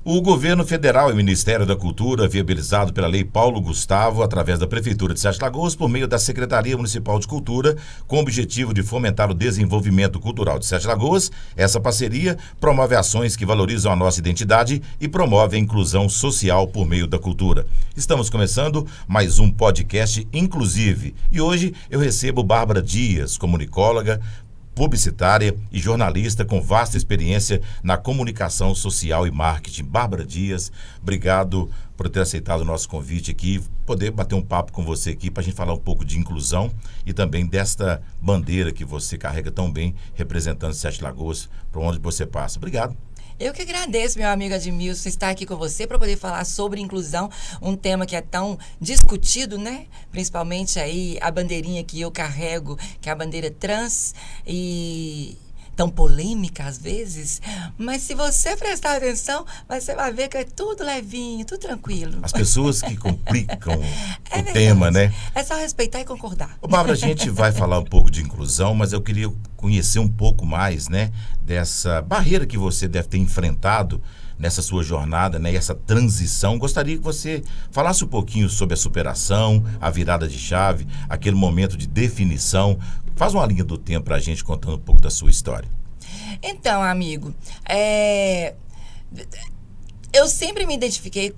O governo federal e o Ministério da Cultura, viabilizado pela Lei Paulo Gustavo, através da Prefeitura de Sete Lagoas, por meio da Secretaria Municipal de Cultura, com o objetivo de fomentar o desenvolvimento cultural de Sete Lagoas, essa parceria promove ações que valorizam a nossa identidade e promove a inclusão social por meio da cultura. Estamos começando mais um podcast Inclusive e hoje eu recebo Bárbara Dias, comunicóloga, publicitária e jornalista com vasta experiência na comunicação social e marketing. Bárbara Dias, obrigado por ter aceitado o nosso convite aqui, poder bater um papo com você aqui para a gente falar um pouco de inclusão e também desta bandeira que você carrega tão bem, representando Sete Lagoas, por onde você passa. Obrigado. Eu que agradeço, meu amigo Admilson, estar aqui com você para poder falar sobre inclusão, um tema que é tão discutido, né? Principalmente aí a bandeirinha que eu carrego, que é a bandeira trans e tão polêmica às vezes, mas se você prestar atenção, você vai ver que é tudo levinho, tudo tranquilo. As pessoas que complicam o tema, né? É só respeitar e concordar. Ô, Bárbara, a gente vai falar um pouco de inclusão, mas eu queria conhecer um pouco mais, né, dessa barreira que você deve ter enfrentado nessa sua jornada, né, e essa transição. Gostaria que você falasse um pouquinho sobre a superação, a virada de chave, aquele momento de definição. Faz uma linha do tempo para a gente contando um pouco da sua história. Então, amigo, eu sempre me identifiquei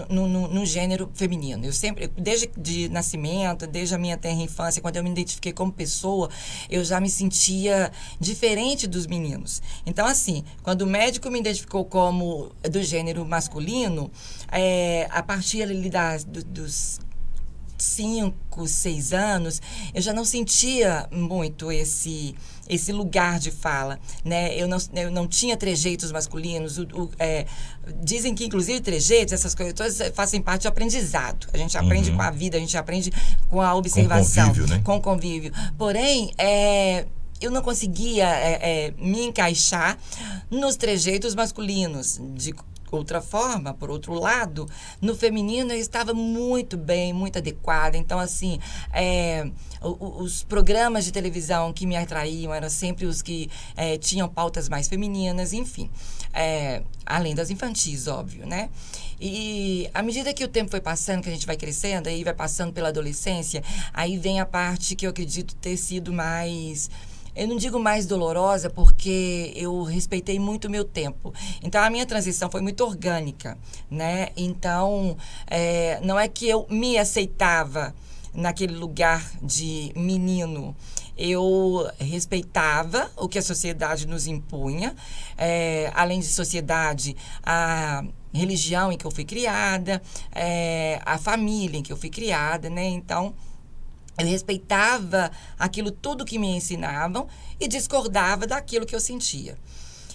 no gênero feminino. Eu sempre, desde de nascimento, desde a minha tenra infância, quando eu me identifiquei como pessoa, eu já me sentia diferente dos meninos. Então, assim, quando o médico me identificou como do gênero masculino, a partir ali dos 5, 6 anos, eu já não sentia muito esse lugar de fala, né? Eu não tinha trejeitos masculinos. Dizem que, inclusive, trejeitos, essas coisas todas fazem parte do aprendizado. A gente aprende com a vida, a gente aprende com a observação. Com convívio, né? Com convívio. Porém, eu não conseguia me encaixar nos trejeitos masculinos. De outra forma, por outro lado, no feminino eu estava muito bem, muito adequada. Então, assim, os programas de televisão que me atraíam eram sempre os que tinham pautas mais femininas, enfim. Além das infantis, óbvio, né? E à medida que o tempo foi passando, que a gente vai crescendo, aí vai passando pela adolescência, aí vem a parte que eu acredito ter sido mais... Eu não digo mais dolorosa porque eu respeitei muito o meu tempo. Então, a minha transição foi muito orgânica, né? Então, não é que eu me aceitava naquele lugar de menino. Eu respeitava o que a sociedade nos impunha. Além de sociedade, a religião em que eu fui criada, a família em que eu fui criada, né? Então, eu respeitava aquilo tudo que me ensinavam e discordava daquilo que eu sentia.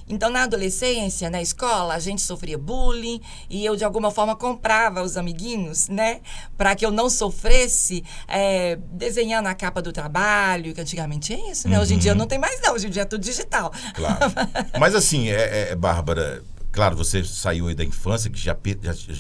Então, na adolescência, na escola, a gente sofria bullying e eu, de alguma forma, comprava os amiguinhos, né? Para que eu não sofresse desenhando a capa do trabalho, que antigamente é isso, né? Hoje em dia não tem mais não, hoje em dia é tudo digital. Claro. Mas assim, Bárbara... Claro, você saiu aí da infância, que já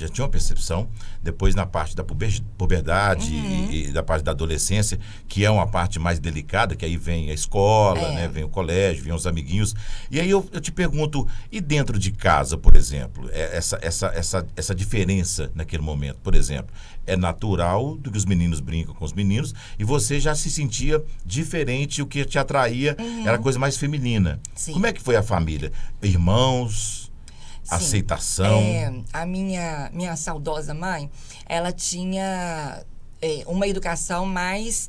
tinha uma percepção, depois na parte da puberdade e da parte da adolescência, que é uma parte mais delicada, que aí vem a escola, né, vem o colégio, vem os amiguinhos. E aí eu te pergunto, e dentro de casa, por exemplo, essa diferença naquele momento, por exemplo, é natural do que os meninos brincam com os meninos, e você já se sentia diferente, o que te atraía era coisa mais feminina. Sim. Como é que foi a família? Irmãos... Sim. Aceitação. A minha saudosa mãe, ela tinha uma educação mais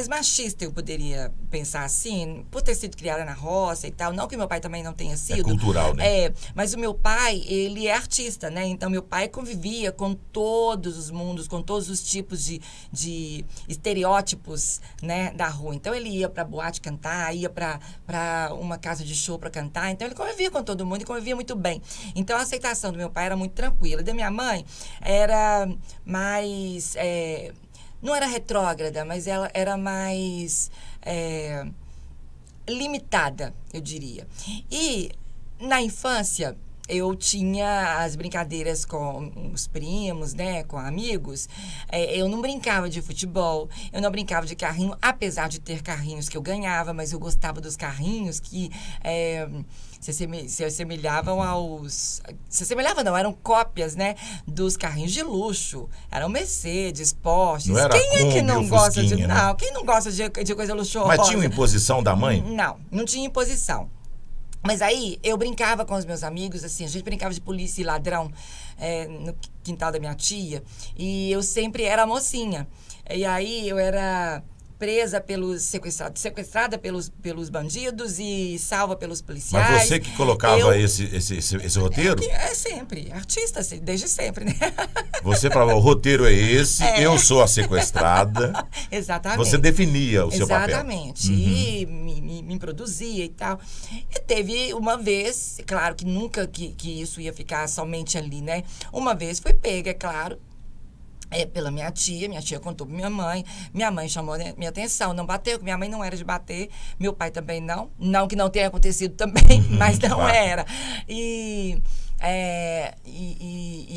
machista, eu poderia pensar assim, por ter sido criada na roça e tal. Não que meu pai também não tenha sido. É cultural, né? Mas o meu pai, ele é artista, né? Então, meu pai convivia com todos os mundos, com todos os tipos de estereótipos, né, da rua. Então, ele ia pra boate cantar, ia pra uma casa de show pra cantar. Então, ele convivia com todo mundo e convivia muito bem. Então, a aceitação do meu pai era muito tranquila. E da minha mãe era mais... não era retrógrada, mas ela era mais limitada, eu diria. E na infância, eu tinha as brincadeiras com os primos, né, com amigos. Eu não brincava de futebol, eu não brincava de carrinho, apesar de ter carrinhos que eu ganhava, mas eu gostava dos carrinhos que se assemelhavam aos... Se assemelhavam, não, eram cópias, né, dos carrinhos de luxo. Eram Mercedes, Porsche. Não era Quem é que Kombi não ou gosta de... Fusquinha, né? Não, quem não gosta de coisa luxuosa? Mas tinha uma imposição da mãe? Não, não tinha imposição. Mas aí, eu brincava com os meus amigos, assim, a gente brincava de polícia e ladrão no quintal da minha tia, e eu sempre era a mocinha. E aí, eu era presa sequestrada pelos bandidos e salva pelos policiais. Mas você que colocava esse roteiro? Sempre, artista, assim, desde sempre, né? Você falava, o roteiro é esse, eu sou a sequestrada. Exatamente. Você definia o seu papel. Exatamente. E me produzia e tal. E teve uma vez, claro que nunca que isso ia ficar somente ali, né? Uma vez foi pega, é claro, pela minha tia contou pra minha mãe chamou minha atenção, não bateu, porque minha mãe não era de bater, meu pai também não que não tenha acontecido também, mas não claro. era. E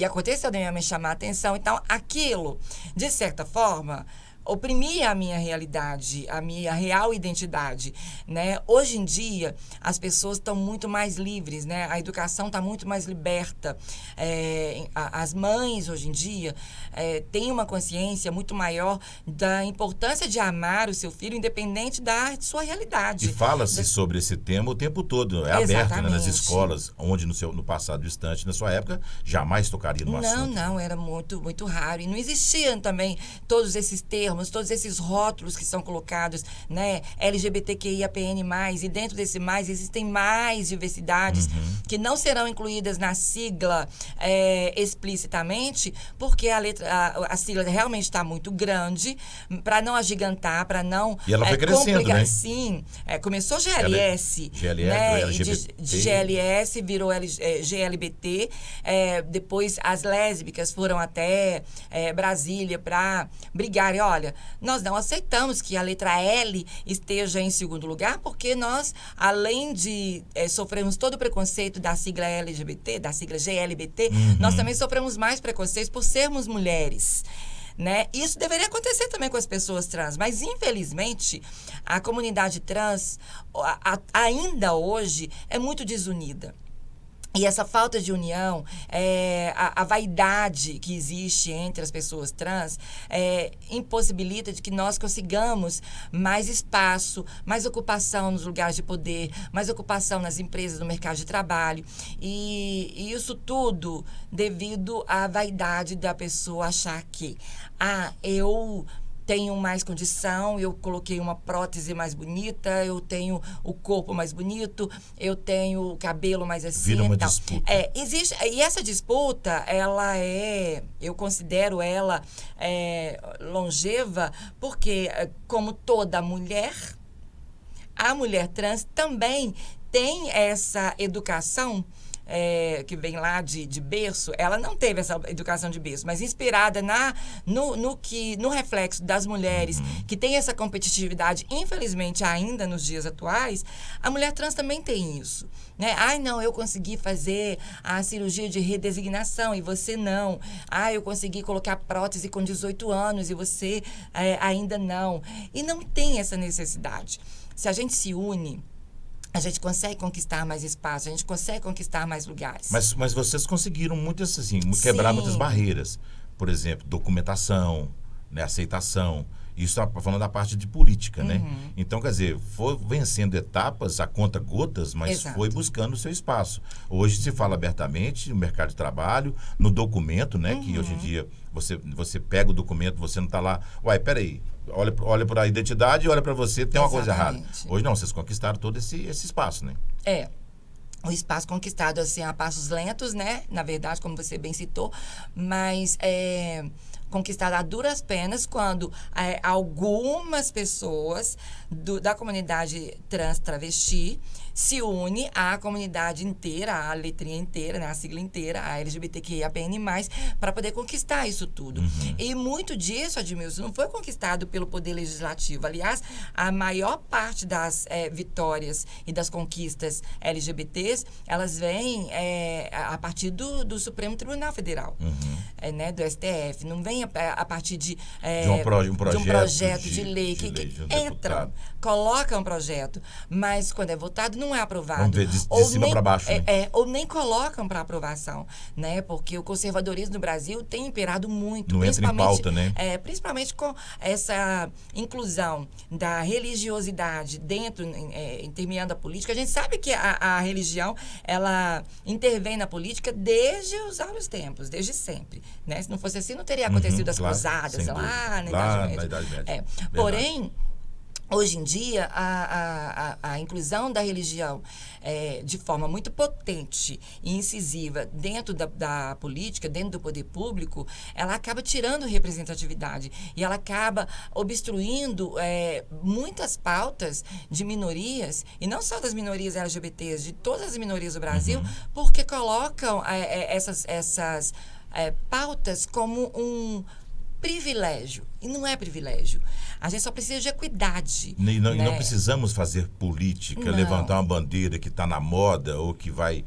aconteceu da minha mãe chamar a atenção, então aquilo, de certa forma, oprimia a minha realidade, a minha real identidade, né? Hoje em dia, as pessoas estão muito mais livres, né? A educação está muito mais liberta. As mães, hoje em dia, têm uma consciência muito maior da importância de amar o seu filho, independente da sua realidade. E fala-se sobre esse tema o tempo todo. É aberto, né, nas escolas, onde no passado distante, na sua época, jamais tocaria no assunto. Não, era muito, muito raro. E não existiam também todos esses termos, todos esses rótulos que são colocados, né? LGBTQIAPN+, e dentro desse mais existem mais diversidades que não serão incluídas na sigla explicitamente, porque a sigla realmente está muito grande, para não agigantar, para não e ela foi crescendo, né? Sim, começou GLS, né? De GLS virou GLBT, depois as lésbicas foram até Brasília para brigarem. Olha, nós não aceitamos que a letra L esteja em segundo lugar, porque nós, além de sofrermos todo o preconceito da sigla LGBT, da sigla GLBT, nós também sofremos mais preconceitos por sermos mulheres. Né? Isso deveria acontecer também com as pessoas trans, mas infelizmente a comunidade trans ainda hoje é muito desunida. E essa falta de união, a vaidade que existe entre as pessoas trans, impossibilita de que nós consigamos mais espaço, mais ocupação nos lugares de poder, mais ocupação nas empresas, no mercado de trabalho. E isso tudo devido à vaidade da pessoa achar que, eu tenho mais condição, eu coloquei uma prótese mais bonita, eu tenho o corpo mais bonito, eu tenho o cabelo mais assim. Vira uma disputa. Existe, e essa disputa, eu considero ela longeva, porque, como toda mulher, a mulher trans também tem essa educação que vem lá de berço. Ela não teve essa educação de berço, mas inspirada no reflexo das mulheres que tem essa competitividade, infelizmente ainda nos dias atuais, a mulher trans também tem isso, né? Não, eu consegui fazer a cirurgia de redesignação e você não. Eu consegui colocar prótese com 18 anos e você ainda não. E não tem essa necessidade. Se a gente se une, a gente consegue conquistar mais espaço, a gente consegue conquistar mais lugares. Mas vocês conseguiram quebrar muitas barreiras. Por exemplo, documentação, né, aceitação. Isso está falando da parte de política, né? Então, quer dizer, foi vencendo etapas a conta-gotas, mas Exato. foi buscando o seu espaço. Hoje se fala abertamente no mercado de trabalho, no documento, né? Que hoje em dia você pega o documento, você não está lá... Peraí, olha para a identidade e olha para você, tem uma coisa errada. Hoje não, vocês conquistaram todo esse espaço, né? O espaço conquistado assim a passos lentos, né? Na verdade, como você bem citou, mas conquistada a duras penas quando algumas pessoas da comunidade trans travesti se une à comunidade inteira, à letrinha inteira, né, a sigla inteira, a LGBTQIAPN+, para poder conquistar isso tudo. E muito disso, Admilson, não foi conquistado pelo Poder Legislativo. Aliás, a maior parte das vitórias e das conquistas LGBTs, elas vêm a partir do Supremo Tribunal Federal, né, do STF. Não vem a partir de um projeto de lei que entram, colocam um projeto, mas quando é votado não é aprovado. Vamos ver de cima para baixo. Né? Ou nem colocam para aprovação, né? Porque o conservadorismo no Brasil tem imperado muito. Não entra em pauta, né? Principalmente com essa inclusão da religiosidade dentro, intermeando a política. A gente sabe que a religião, ela intervém na política desde os áureos tempos, desde sempre, né? Se não fosse assim, não teria acontecido as cruzadas lá na Idade Média. Porém, hoje em dia, a inclusão da religião de forma muito potente e incisiva dentro da política, dentro do poder público, ela acaba tirando representatividade e ela acaba obstruindo muitas pautas de minorias, e não só das minorias LGBTs, de todas as minorias do Brasil, porque colocam essas pautas como um privilégio. E não é privilégio. A gente só precisa de equidade. E não precisamos fazer política, levantar uma bandeira que está na moda ou que vai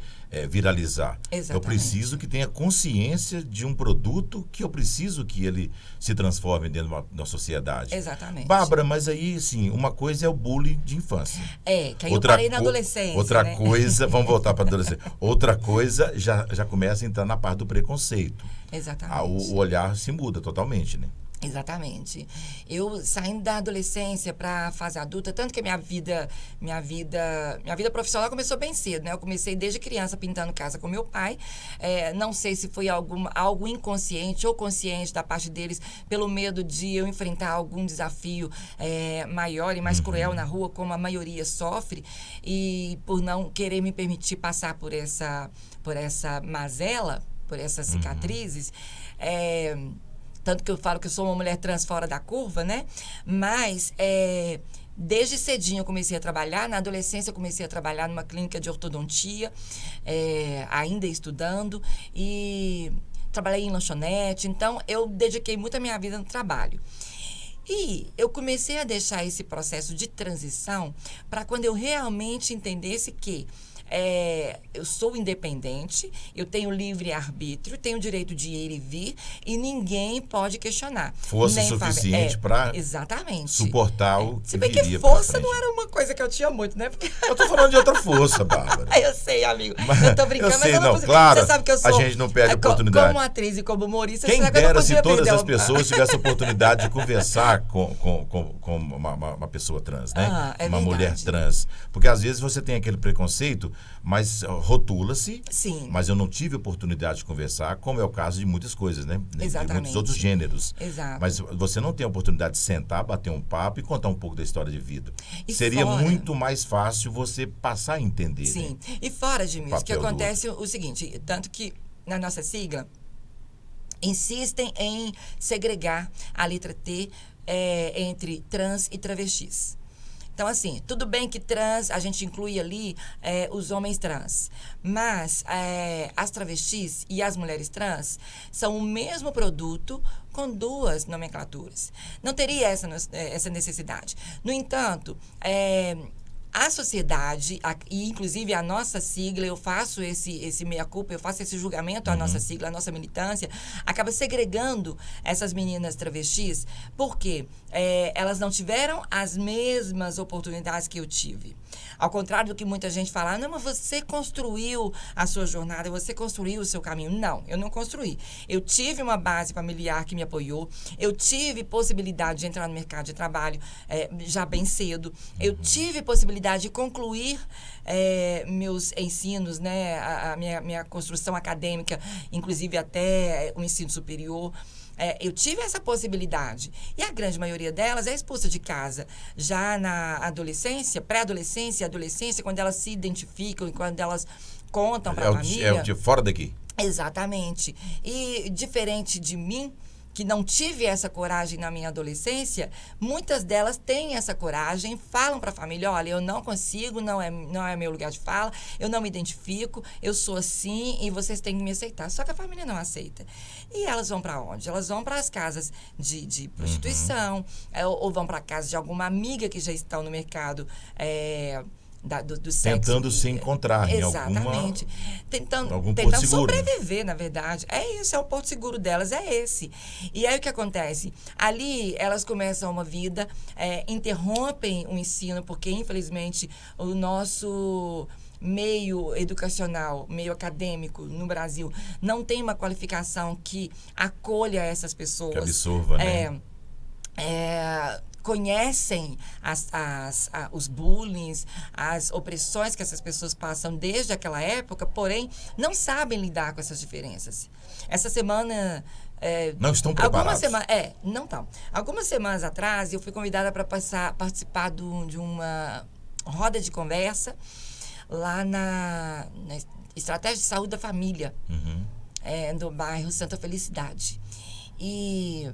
viralizar. Exatamente. Eu preciso que tenha consciência de um produto que eu preciso que ele se transforme dentro da sociedade. Exatamente. Bárbara, mas aí, sim, uma coisa é o bullying de infância. Que aí eu parei na adolescência. Outra coisa, vamos voltar para a adolescência. Outra coisa já começa a entrar na parte do preconceito. Exatamente. O olhar se muda totalmente, né? Exatamente. Eu saindo da adolescência para a fase adulta, tanto que minha vida profissional começou bem cedo, né? Eu comecei desde criança pintando casa com meu pai. Não sei se foi algo inconsciente ou consciente da parte deles, pelo medo de eu enfrentar algum desafio maior e mais cruel na rua, como a maioria sofre, e por não querer me permitir passar por essa mazela, por essas cicatrizes. Tanto que eu falo que eu sou uma mulher trans fora da curva, né? Mas desde cedinho eu comecei a trabalhar. Na adolescência eu comecei a trabalhar numa clínica de ortodontia, ainda estudando. E trabalhei em lanchonete. Então, eu dediquei muito a minha vida no trabalho. E eu comecei a deixar esse processo de transição para quando eu realmente entendesse que eu sou independente, eu tenho livre arbítrio, tenho o direito de ir e vir, e ninguém pode questionar. Força suficiente para suportar o que se bem que força não era uma coisa que eu tinha muito, né? Porque... Eu tô falando de outra força, Bárbara. Eu sei, amigo. Eu tô brincando, mas eu não claro, você sabe que eu sou... A gente não perde oportunidade. Como atriz e como humorista... Quem dera se todas as pessoas tivessem a oportunidade de conversar com uma pessoa trans, né? Uma mulher trans. Porque às vezes você tem aquele preconceito, mas rotula-se. Sim. Mas eu não tive oportunidade de conversar, como é o caso de muitas coisas, né? Exatamente. De muitos outros gêneros. Exato. Mas você não tem a oportunidade de sentar, bater um papo e contar um pouco da história de vida. E seria fora... muito mais fácil você passar a entender. Sim. Né? E fora de mim, o que acontece o seguinte, tanto que na nossa sigla insistem em segregar a letra T entre trans e travestis. Então, assim, tudo bem que trans, a gente inclui ali os homens trans, mas as travestis e as mulheres trans são o mesmo produto com duas nomenclaturas. Não teria essa necessidade. No entanto, a sociedade, e inclusive a nossa sigla, eu faço esse meia-culpa, eu faço esse julgamento à nossa sigla, à nossa militância, acaba segregando essas meninas travestis, porque elas não tiveram as mesmas oportunidades que eu tive. Ao contrário do que muita gente fala, não, mas você construiu a sua jornada, você construiu o seu caminho. Não, eu não construí. Eu tive uma base familiar que me apoiou, eu tive possibilidade de entrar no mercado de trabalho já bem cedo, eu tive possibilidade de concluir meus ensinos, né, a minha construção acadêmica, inclusive até o ensino superior. Eu tive essa possibilidade. E a grande maioria delas é expulsa de casa. Já na adolescência, pré-adolescência, adolescência, quando elas se identificam e quando elas contam para a família... É o de fora daqui. Exatamente. E diferente de mim, que não tive essa coragem na minha adolescência, muitas delas têm essa coragem, falam para a família, olha, eu não consigo, não é meu lugar de fala, eu não me identifico, eu sou assim e vocês têm que me aceitar. Só que a família não aceita. E elas vão para onde? Elas vão para as casas de prostituição, ou vão para a casa de alguma amiga que já estão no mercado do sexo. Tentando se encontrar exatamente. em algum tentando porto seguro, sobreviver, né? Na verdade. É isso, é o porto seguro delas, é esse. E aí o que acontece? Ali elas começam uma vida, interrompem o ensino, porque infelizmente o nosso meio educacional, meio acadêmico no Brasil, não tem uma qualificação que acolha essas pessoas. Que absorva, né? Conhecem os bullying, as opressões que essas pessoas passam desde aquela época, porém não sabem lidar com essas diferenças. Essa semana... não estão preparados. Não estão. Algumas semanas atrás, eu fui convidada para participar de uma roda de conversa lá na Estratégia de Saúde da Família, no bairro Santa Felicidade. E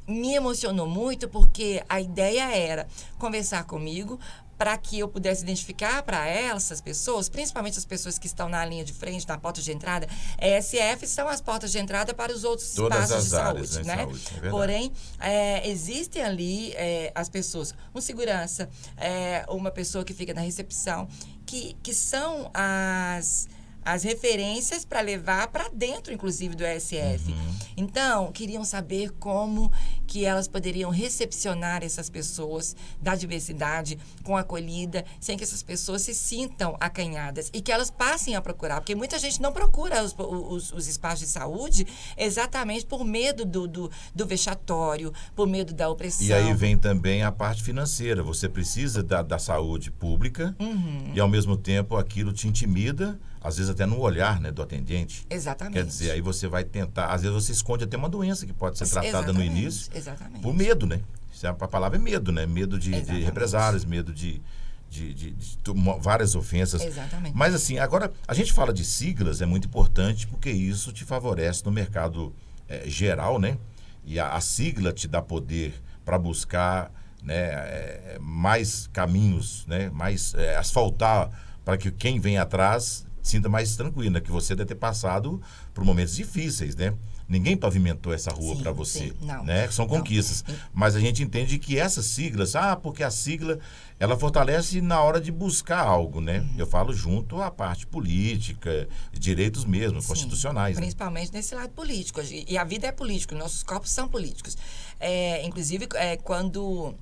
me emocionou muito porque a ideia era conversar comigo para que eu pudesse identificar para essas pessoas, principalmente as pessoas que estão na linha de frente, na porta de entrada. ESF são as portas de entrada para os outros espaços de saúde, né? Saúde, é. Porém, existem ali as pessoas, um segurança, uma pessoa que fica na recepção, que são as referências para levar para dentro, inclusive, do ESF. Então, queriam saber como que elas poderiam recepcionar essas pessoas da diversidade com acolhida, sem que essas pessoas se sintam acanhadas e que elas passem a procurar, porque muita gente não procura os espaços de saúde exatamente por medo do vexatório, por medo da opressão. E aí vem também a parte financeira. Você precisa da saúde pública e, ao mesmo tempo, aquilo te intimida, às vezes até no olhar, né, do atendente. Exatamente. Quer dizer, aí você vai tentar... Às vezes você esconde até uma doença que pode ser tratada no início. Exatamente. Por medo, né? A palavra é medo, né? Medo de represálias, medo de várias ofensas. Exatamente. Mas assim, agora, a gente fala de siglas, é muito importante porque isso te favorece no mercado geral, né? E a sigla te dá poder para buscar, né, mais caminhos, né? Mais asfaltar para que quem vem atrás sinta mais tranquilo, né? Que você deve ter passado por momentos difíceis, né? Ninguém pavimentou essa rua para você, não, né? São conquistas. Mas a gente entende que essas siglas, porque a sigla, ela fortalece na hora de buscar algo, né? Eu falo junto à parte política, direitos mesmo, constitucionais. Principalmente nesse lado político. E a vida é política, nossos corpos são políticos. Inclusive, quando...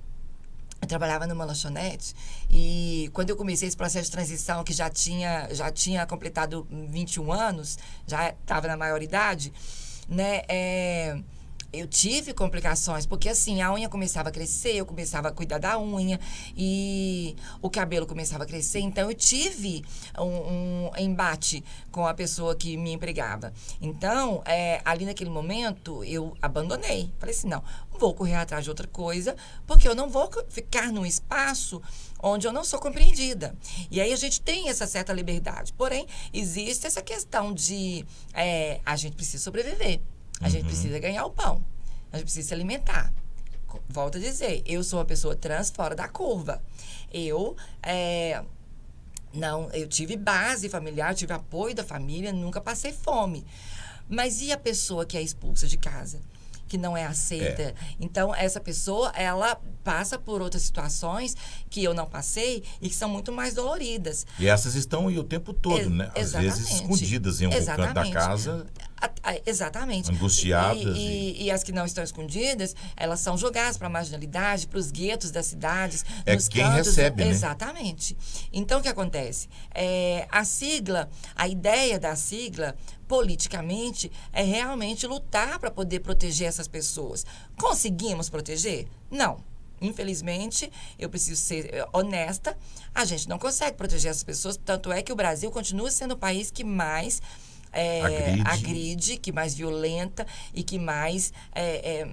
Eu trabalhava numa lanchonete e quando eu comecei esse processo de transição, que já tinha completado 21 anos, já estava na maioridade, né? Eu tive complicações, porque assim, a unha começava a crescer, eu começava a cuidar da unha e o cabelo começava a crescer, então eu tive um embate com a pessoa que me empregava. Então, ali naquele momento, eu abandonei. Falei assim, não, vou correr atrás de outra coisa, porque eu não vou ficar num espaço onde eu não sou compreendida. E aí a gente tem essa certa liberdade. Porém, existe essa questão de a gente precisa sobreviver. A gente precisa ganhar o pão. A gente precisa se alimentar. Volto a dizer, eu sou uma pessoa trans fora da curva. Eu tive base familiar, tive apoio da família, nunca passei fome. Mas e a pessoa que é expulsa de casa? Que não é aceita? Então, essa pessoa, ela passa por outras situações que eu não passei e que são muito mais doloridas. E essas estão aí o tempo todo, né? Às vezes escondidas em algum canto da casa. Exatamente. Angustiadas. E as que não estão escondidas, elas são jogadas para a marginalidade, para os guetos das cidades. Nos quem cantos, recebe, né? Exatamente. Então, o que acontece? A sigla, a ideia da sigla, politicamente, é realmente lutar para poder proteger essas pessoas. Conseguimos proteger? Não. Infelizmente, eu preciso ser honesta, a gente não consegue proteger essas pessoas, tanto é que o Brasil continua sendo o país que mais agride, que mais violenta e que mais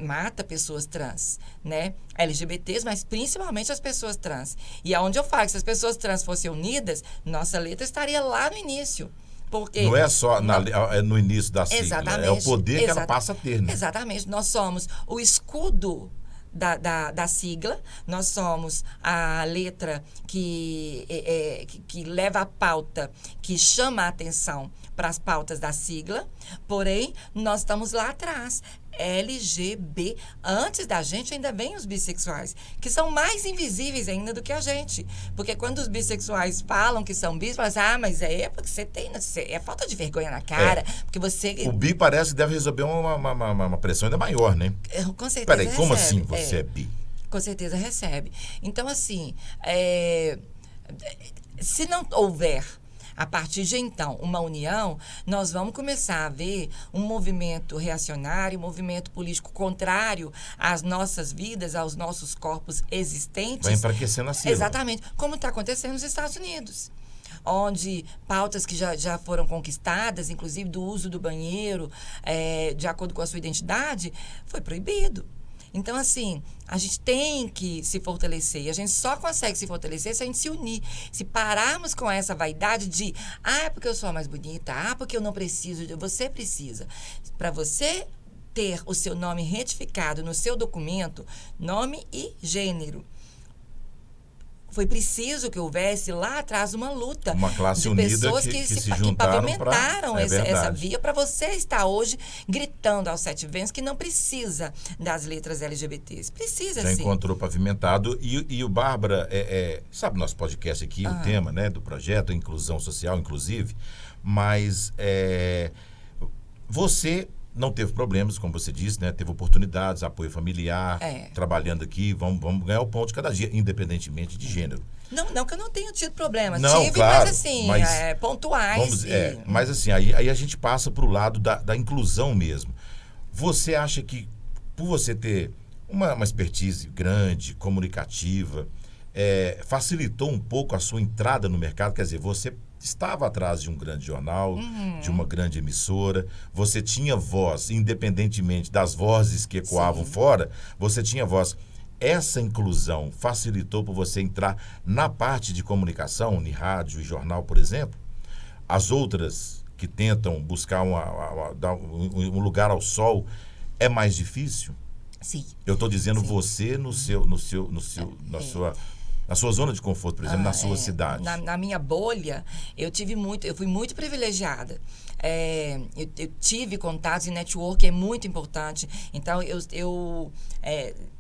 mata pessoas trans, né? LGBTs, mas principalmente as pessoas trans. E aonde eu falo que se as pessoas trans fossem unidas, nossa letra estaria lá no início. Porque Não é só no início da sigla, exatamente, é o poder que ela passa a ter, né? Exatamente. Nós somos o escudo da sigla, nós somos a letra que leva a pauta, que chama a atenção para as pautas da sigla, porém, nós estamos lá atrás. LGB, antes da gente ainda vem os bissexuais, que são mais invisíveis ainda do que a gente, porque quando os bissexuais falam que são bis, falam assim, mas é porque você tem, é falta de vergonha na cara, porque você... O bi parece que deve resolver uma pressão ainda maior, né? Com certeza Peraí, como recebe. assim você é bi? Com certeza recebe. Então, assim, se não houver a partir de então uma união, nós vamos começar a ver um movimento reacionário, um movimento político contrário às nossas vidas, aos nossos corpos existentes. Vai enfraquecendo a sigla. Exatamente, como está acontecendo nos Estados Unidos, onde pautas que já foram conquistadas, inclusive do uso do banheiro, de acordo com a sua identidade, foi proibido. Então, assim, a gente tem que se fortalecer. E a gente só consegue se fortalecer se a gente se unir. Se pararmos com essa vaidade de, é porque eu sou a mais bonita, porque eu não preciso. Você precisa. Para você ter o seu nome retificado no seu documento, nome e gênero. Foi preciso que houvesse lá atrás uma luta uma classe de unida pessoas que pavimentaram essa via para você estar hoje gritando aos 7 ventos que não precisa das letras LGBTs. Precisa, já sim. encontrou pavimentado. E o Bárbara, sabe nosso podcast aqui, o tema, né, do projeto, inclusão social, inclusive, mas você não teve problemas, como você disse, né? Teve oportunidades, apoio familiar, trabalhando aqui, vamos ganhar o ponto de cada dia, independentemente de gênero. Não que eu não tenha tido problemas. Não, tive, claro, mas assim, pontuais. Mas assim, aí a gente passa para o lado da inclusão mesmo. Você acha que, por você ter uma expertise grande, comunicativa, facilitou um pouco a sua entrada no mercado? Quer dizer, você estava atrás de um grande jornal, de uma grande emissora, você tinha voz, independentemente das vozes que ecoavam fora, você tinha voz. Essa inclusão facilitou para você entrar na parte de comunicação, em rádio e jornal, por exemplo? As outras que tentam buscar dar um lugar ao sol, é mais difícil? Sim. Eu estou dizendo você na sua zona de conforto, por exemplo, na sua cidade. Na minha bolha, eu fui muito privilegiada. Eu tive contatos e network é muito importante. Então, eu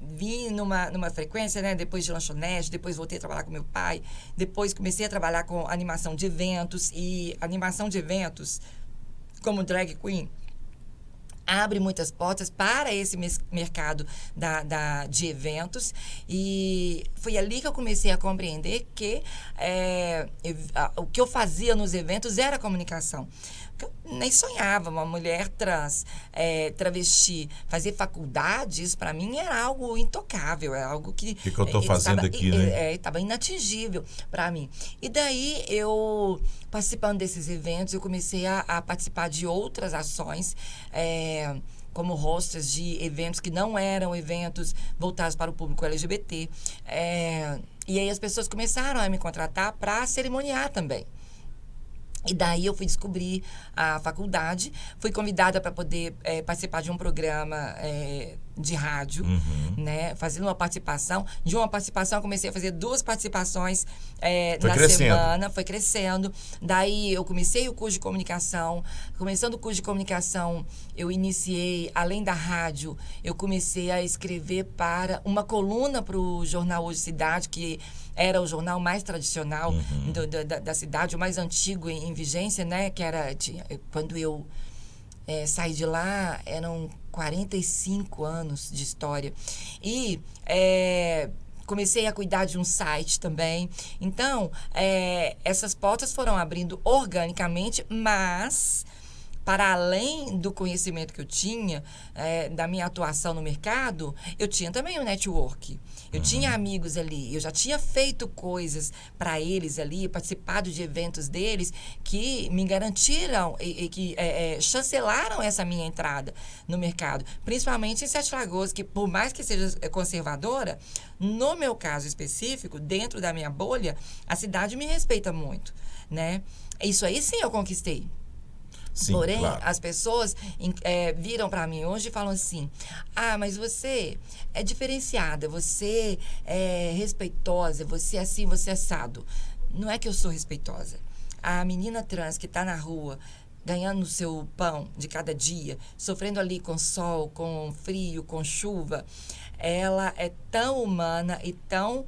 vim numa frequência, né? Depois de lanchonete, depois voltei a trabalhar com meu pai, depois comecei a trabalhar com animação de eventos. E animação de eventos, como drag queen, abre muitas portas para esse mercado de eventos, e foi ali que eu comecei a compreender que o que eu fazia nos eventos era comunicação. Eu nem sonhava, uma mulher trans, travesti, fazer faculdades, para mim era algo intocável, é algo que... O que eu estou fazendo aqui, né? Estava inatingível para mim. E daí, eu, participando desses eventos, eu comecei a participar de outras ações, como hostess de eventos que não eram eventos voltados para o público LGBT. E aí as pessoas começaram a me contratar para cerimoniar também. E daí eu fui descobrir a faculdade, fui convidada para poder participar de um programa de rádio, né? Fazendo uma participação. De uma participação, eu comecei a fazer 2 participações na semana, foi crescendo. Daí eu comecei o curso de comunicação. Começando o curso de comunicação, eu iniciei, além da rádio, eu comecei a escrever para uma coluna para o jornal Hoje Cidade, que era o jornal mais tradicional da cidade, o mais antigo em vigência, né? Que era, quando eu saí de lá, eram 45 anos de história. E comecei a cuidar de um site também. Então, essas portas foram abrindo organicamente, mas... para além do conhecimento que eu tinha, da minha atuação no mercado, eu tinha também um network. Eu tinha amigos ali, eu já tinha feito coisas para eles ali, participado de eventos deles que me garantiram e que chancelaram essa minha entrada no mercado. Principalmente em Sete Lagoas, que por mais que seja conservadora, no meu caso específico, dentro da minha bolha, a cidade me respeita muito, né? Isso aí sim eu conquistei. Sim, Porém, claro. as pessoas viram para mim hoje e falam assim: ah, mas você é diferenciada, você é respeitosa, você é assim, você é assado. Não é que eu sou respeitosa. A menina trans que está na rua, ganhando o seu pão de cada dia, sofrendo ali com sol, com frio, com chuva, ela é tão humana e tão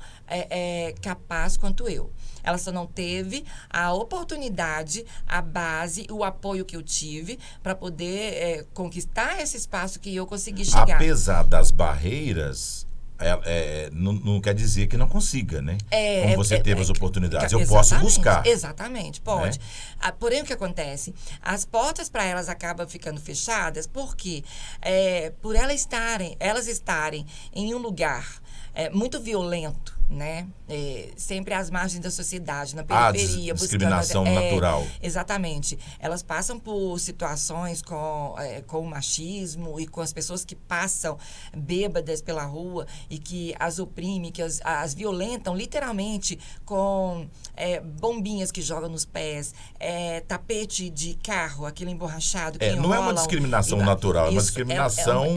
capaz quanto eu. Ela só não teve a oportunidade, a base, o apoio que eu tive para poder conquistar esse espaço que eu consegui chegar. Apesar das barreiras, não quer dizer que não consiga, né? Como você teve as oportunidades. Eu posso buscar. Exatamente, pode. Né? Porém, o que acontece? As portas para elas acabam ficando fechadas porque, por elas estarem em um lugar muito violento, né? Sempre às margens da sociedade, na periferia. Discriminação natural. Exatamente. Elas passam por situações com o machismo e com as pessoas que passam bêbadas pela rua e que as oprimem, que as violentam literalmente com bombinhas que jogam nos pés, tapete de carro, aquilo emborrachado que não é uma discriminação natural, é uma discriminação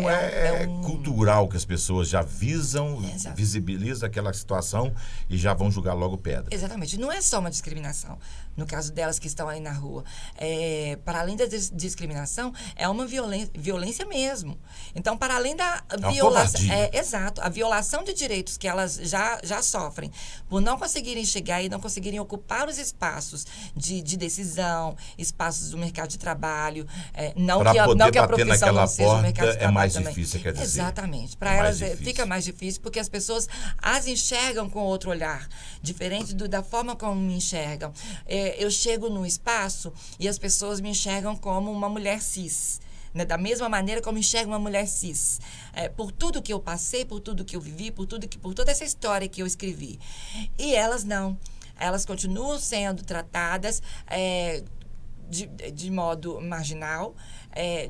cultural que as pessoas já visam, visibilizam aquela situação e já vão julgar logo pedra. Exatamente. Não é só uma discriminação. No caso delas que estão aí na rua. Para além da discriminação, é uma violência mesmo. Então, para além da violação... exato. A violação de direitos que elas já sofrem por não conseguirem chegar e não conseguirem ocupar os espaços de decisão, espaços do mercado de trabalho. Não que a profissão não seja o mercado de trabalho mais também. Difícil, quer dizer. Exatamente. Para elas fica mais difícil porque as pessoas as enxergam com outro olhar, diferente da forma como me enxergam. Eu chego num espaço e as pessoas me enxergam como uma mulher cis. Né? Da mesma maneira como enxergo uma mulher cis. Por tudo que eu passei, por tudo que eu vivi, por toda essa história que eu escrevi. E elas não. Elas continuam sendo tratadas de modo marginal,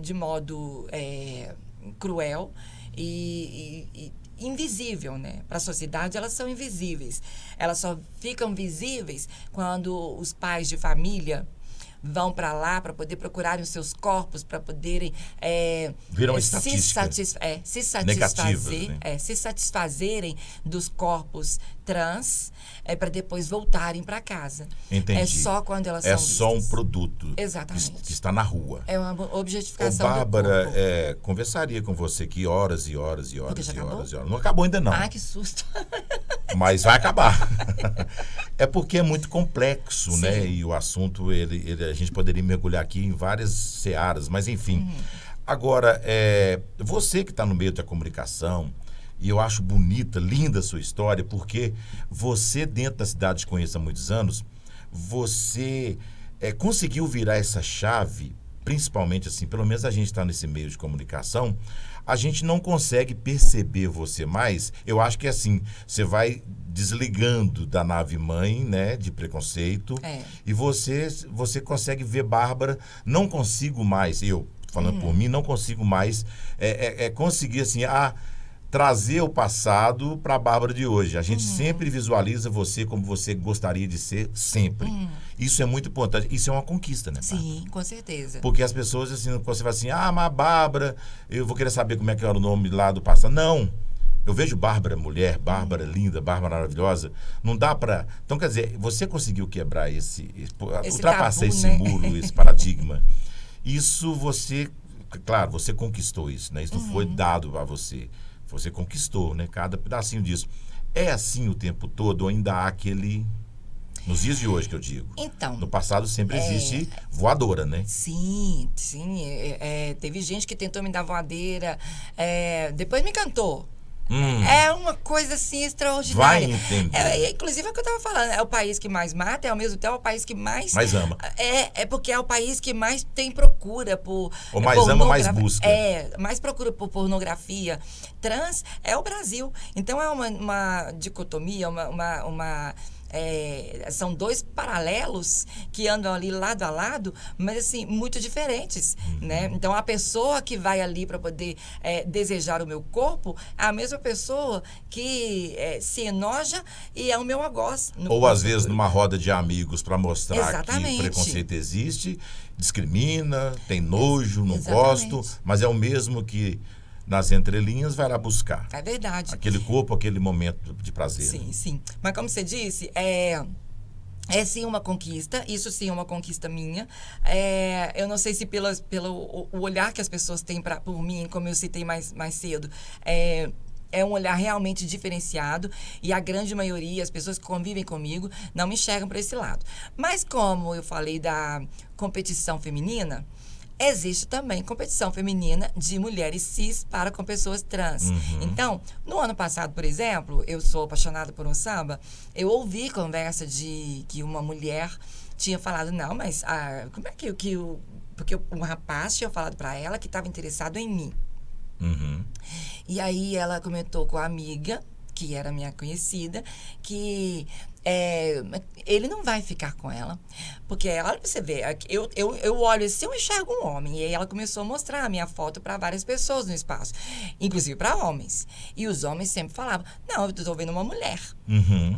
de modo cruel e invisível, né? Para a sociedade, elas são invisíveis. Elas só ficam visíveis quando os pais de família vão para lá para poder procurarem os seus corpos, para poderem viram se satisfazerem dos corpos trans para depois voltarem para casa. Entendi. É só quando elas são só vistas. Um produto. Exatamente. Que está na rua. É uma objetificação Bárbara, do corpo. Conversaria com você aqui horas e horas e horas e acabou? horas e horas. Não acabou ainda não. Ah, que susto. Mas vai acabar. É porque é muito complexo, Sim. né? E o assunto, a gente poderia mergulhar aqui em várias searas, mas enfim. Agora, você que está no meio da comunicação, e eu acho bonita, linda a sua história, porque você, dentro da cidade de Conheça há muitos anos, você conseguiu virar essa chave, principalmente assim, pelo menos a gente está nesse meio de comunicação, a gente não consegue perceber você mais. Eu acho que assim, você vai desligando da nave-mãe, né, de preconceito, e você consegue ver Bárbara. Não consigo mais, eu falando por mim, não consigo mais conseguir assim, trazer o passado para a Bárbara de hoje. A gente sempre visualiza você como você gostaria de ser, sempre. Isso é muito importante. Isso é uma conquista, né, Bárbara? Sim, com certeza. Porque as pessoas, assim, você fala assim, mas Bárbara, eu vou querer saber como é que era o nome lá do passado. Não. Eu vejo Bárbara mulher, Bárbara linda, Bárbara maravilhosa. Não dá para... Então, quer dizer, você conseguiu quebrar ultrapassar tabu, esse né? muro, esse paradigma. Isso você... Claro, você conquistou isso, né? Isso não foi dado a você. Você conquistou, né? Cada pedacinho disso. É assim o tempo todo ou ainda há aquele... Nos dias de hoje, que eu digo. Então... No passado sempre existe voadora, né? Sim. Teve gente que tentou me dar voadeira. Depois me cantou. É uma coisa assim extraordinária. Vai entender. Inclusive é o que eu estava falando. É o país que mais mata, ao mesmo tempo é o país que mais ama. Porque é o país que mais tem procura por... Ou mais ama, mais busca. Mais procura por pornografia. Trans é o Brasil. Então é uma dicotomia, uma são dois paralelos que andam ali lado a lado, mas assim, muito diferentes, né? Então, a pessoa que vai ali para poder desejar o meu corpo é a mesma pessoa que se enoja e é o meu algoz. Ou às vezes numa roda de amigos para mostrar Exatamente. que preconceito existe, discrimina, tem nojo, não Exatamente. gosto, mas é o mesmo que nas entrelinhas vai lá buscar. É verdade. Aquele corpo, aquele momento de prazer. Sim, sim. Mas como você disse, é sim uma conquista, isso sim é uma conquista minha. Eu não sei se pelo o olhar que as pessoas têm por mim, como eu citei mais cedo, é um olhar realmente diferenciado e a grande maioria, as pessoas que convivem comigo, não me enxergam para esse lado. Mas como eu falei da competição feminina, existe também competição feminina de mulheres cis para com pessoas trans. Então, no ano passado, por exemplo, eu sou apaixonada por um samba, eu ouvi conversa de que uma mulher tinha falado, não, mas como é que porque um rapaz tinha falado para ela que estava interessado em mim. E aí ela comentou com a amiga, que era minha conhecida, que ele não vai ficar com ela. Porque, olha pra você ver, eu olho assim, eu enxergo um homem. E aí ela começou a mostrar a minha foto para várias pessoas no espaço, inclusive para homens. E os homens sempre falavam, não, eu tô vendo uma mulher.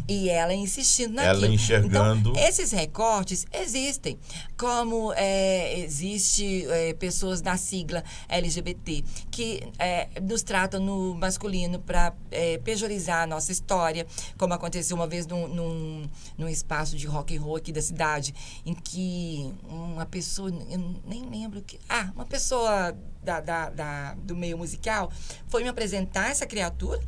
E ela insistindo naquilo. Ela enxergando. Então, esses recortes existem. Como existe pessoas da sigla LGBT que nos tratam no masculino para pejorizar a nossa história, como aconteceu uma vez num espaço de rock and roll aqui da cidade, em que uma pessoa, eu nem lembro que... uma pessoa do meio musical foi me apresentar essa criatura.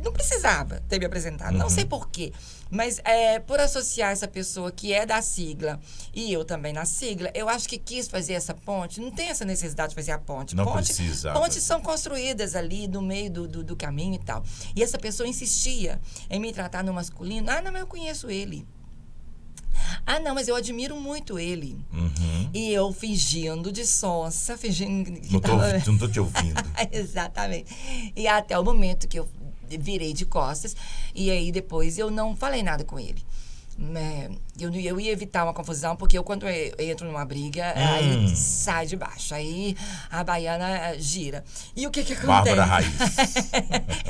Não precisava ter me apresentado, não sei por quê. Mas por associar essa pessoa que é da sigla e eu também na sigla, eu acho que quis fazer essa ponte. Não tem essa necessidade de fazer a ponte. Não precisa. Pontes são construídas ali no meio do caminho e tal. E essa pessoa insistia em me tratar no masculino. Não, mas eu conheço ele. Não, mas eu admiro muito ele. E eu fingindo de sonsa, fingindo que não tô te ouvindo. Exatamente. E até o momento que eu virei de costas, e aí depois eu não falei nada com ele. Eu ia evitar uma confusão, porque quando eu entro numa briga, aí sai de baixo, aí a baiana gira. E o que acontece? Bárbara Raiz.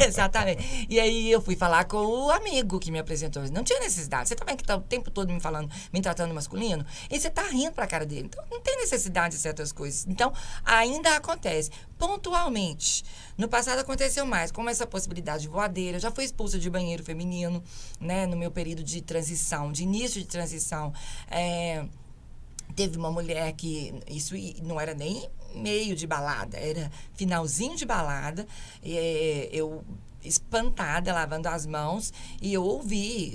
Exatamente. E aí eu fui falar com o amigo que me apresentou. Não tinha necessidade. Você também que tá o tempo todo me tratando masculino, e você tá rindo pra cara dele. Então não tem necessidade de certas coisas. Então ainda acontece. Pontualmente. No passado aconteceu mais, como essa possibilidade de voadeira. Eu já fui expulsa de banheiro feminino, né, no meu período de transição, de início de transição. Teve uma mulher que, isso não era nem meio de balada, era finalzinho de balada, eu espantada, lavando as mãos, e eu ouvi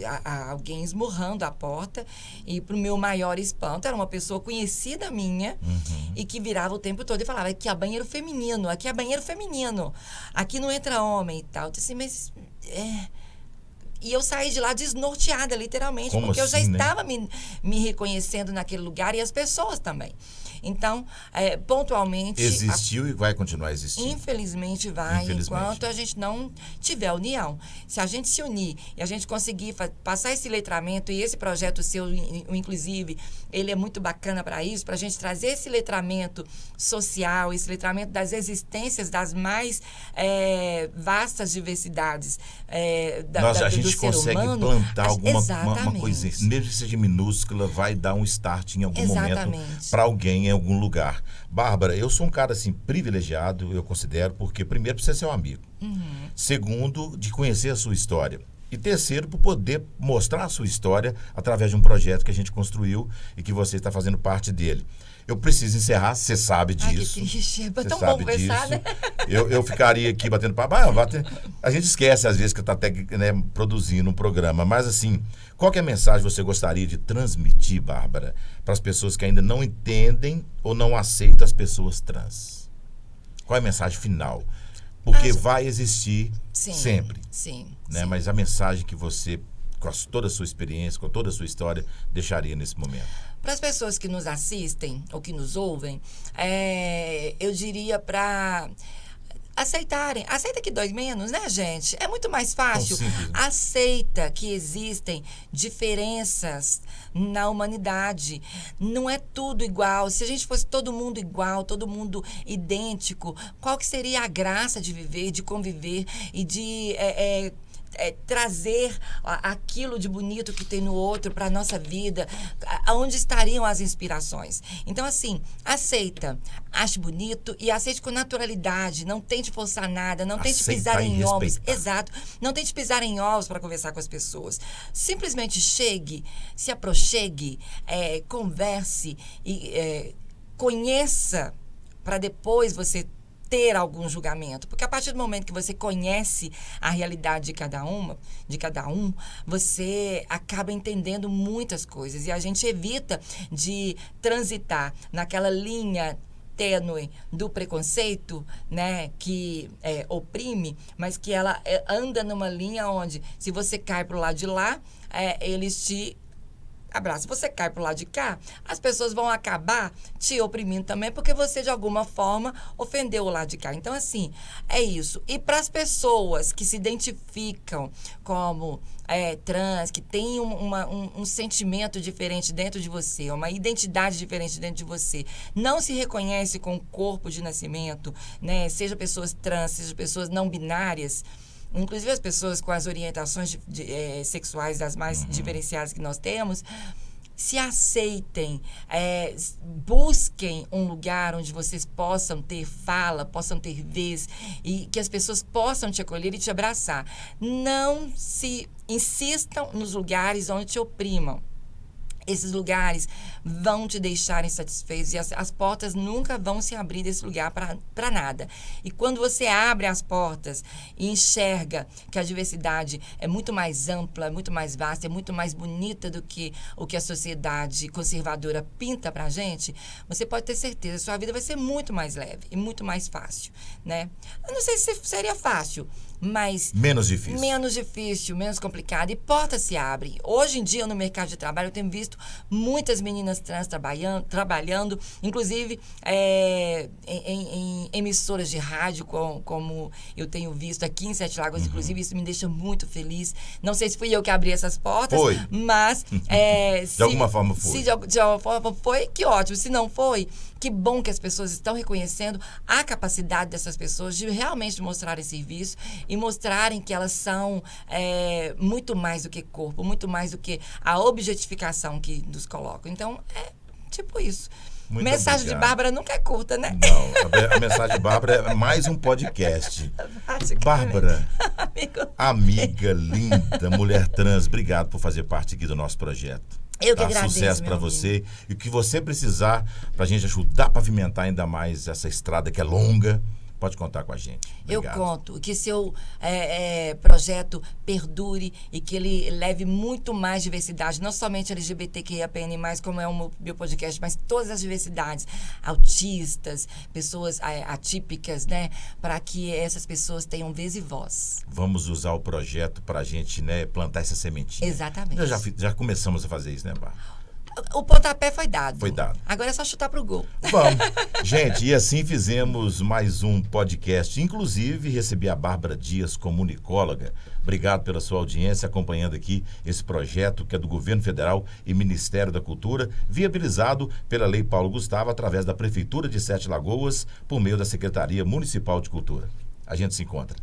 alguém esmurrando a porta, e pro meu maior espanto, era uma pessoa conhecida minha, e que virava o tempo todo e falava, aqui é banheiro feminino, aqui é banheiro feminino, aqui não entra homem e tal. Eu disse, mas... E eu saí de lá desnorteada, literalmente, como porque assim, eu já estava me reconhecendo naquele lugar, e as pessoas também. Então, pontualmente... Existiu e vai continuar existindo. Infelizmente vai, enquanto a gente não tiver união. Se a gente se unir e a gente conseguir passar esse letramento, e esse projeto seu, inclusive, ele é muito bacana para isso, para a gente trazer esse letramento social, esse letramento das existências das mais vastas diversidades a gente consegue humano, plantar uma coisa, mesmo que seja minúscula, vai dar um start em algum momento para alguém em algum lugar. Bárbara, eu sou um cara assim privilegiado, eu considero, porque primeiro precisa ser um amigo. Segundo, de conhecer a sua história. E terceiro, por poder mostrar a sua história através de um projeto que a gente construiu e que você está fazendo parte dele. Eu preciso encerrar, você sabe disso. Ai, que triste. É tão bom conversar, né? Eu ficaria aqui batendo papo. A gente esquece, às vezes, que está até produzindo um programa. Mas, assim, qual que é a mensagem que você gostaria de transmitir, Bárbara, para as pessoas que ainda não entendem ou não aceitam as pessoas trans? Qual é a mensagem final? Porque vai existir sempre. Sim. Mas a mensagem que você, com toda a sua experiência, com toda a sua história, deixaria nesse momento? Para as pessoas que nos assistem ou que nos ouvem, eu diria para aceitarem. Aceita que dói menos, né, gente? É muito mais fácil. simples, né? Aceita que existem diferenças na humanidade. Não é tudo igual. Se a gente fosse todo mundo igual, todo mundo idêntico, qual que seria a graça de viver, de conviver e de trazer aquilo de bonito que tem no outro para a nossa vida? Aonde estariam as inspirações? Então, assim, aceita, ache bonito e aceite com naturalidade. Não tente forçar nada, não tente Aceitar pisar e em ovos. respeitar. Exato. Não tente pisar em ovos para conversar com as pessoas. Simplesmente chegue, se aproxegue, converse e conheça para depois você ter algum julgamento. Porque a partir do momento que você conhece a realidade de cada um, você acaba entendendo muitas coisas. E a gente evita de transitar naquela linha tênue do preconceito, né, que oprime, mas que ela anda numa linha onde, se você cai pro lado de lá, eles te abraço. Se você cai pro lado de cá, as pessoas vão acabar te oprimindo também, porque você, de alguma forma, ofendeu o lado de cá. Então, assim, é isso. E para as pessoas que se identificam como trans, que têm um sentimento diferente dentro de você, uma identidade diferente dentro de você, não se reconhece com o corpo de nascimento, né? Seja pessoas trans, seja pessoas não binárias, inclusive as pessoas com as orientações sexuais das mais diferenciadas que nós temos, se aceitem, busquem um lugar onde vocês possam ter fala, possam ter vez e que as pessoas possam te acolher e te abraçar. Não se insistam nos lugares onde te oprimam. Esses lugares vão te deixar insatisfeitos e as portas nunca vão se abrir desse lugar para nada. E quando você abre as portas e enxerga que a diversidade é muito mais ampla, é muito mais vasta, é muito mais bonita do que o que a sociedade conservadora pinta pra gente, você pode ter certeza que sua vida vai ser muito mais leve e muito mais fácil, né? Eu não sei se seria fácil, mas menos difícil. Menos difícil, menos complicado. E porta se abre. Hoje em dia, no mercado de trabalho, eu tenho visto muitas meninas trans trabalhando, inclusive em emissoras de rádio, como eu tenho visto aqui em Sete Lagoas. Inclusive, isso me deixa muito feliz. Não sei se fui eu que abri essas portas, foi. Mas de alguma forma foi. Se de alguma forma foi, que ótimo. Se não foi, que bom que as pessoas estão reconhecendo a capacidade dessas pessoas de realmente mostrarem serviço e mostrarem que elas são muito mais do que corpo, muito mais do que a objetificação que nos colocam. Então, é tipo isso. Muito mensagem obrigado. de Bárbara nunca é curta, né? Não, a mensagem de Bárbara é mais um podcast. Bárbara, amiga linda, mulher trans, obrigado por fazer parte aqui do nosso projeto. Eu que agradeço, sucesso para você. E o que você precisar pra gente ajudar a pavimentar ainda mais essa estrada que é longa, pode contar com a gente. Obrigado. Eu conto que seu projeto perdure e que ele leve muito mais diversidade, não somente LGBTQIAPN+, como é o meu podcast, mas todas as diversidades, autistas, pessoas atípicas, né? Para que essas pessoas tenham vez e voz. Vamos usar o projeto para a gente, né, plantar essa sementinha. Exatamente. Já começamos a fazer isso, né, Bárbara? O pontapé foi dado. Foi dado. Agora é só chutar pro gol. Vamos. Gente, e assim fizemos mais um podcast. Inclusive, recebi a Bárbara Dias, comunicóloga. Obrigado pela sua audiência, acompanhando aqui esse projeto que é do Governo Federal e Ministério da Cultura, viabilizado pela Lei Paulo Gustavo, através da Prefeitura de Sete Lagoas, por meio da Secretaria Municipal de Cultura. A gente se encontra.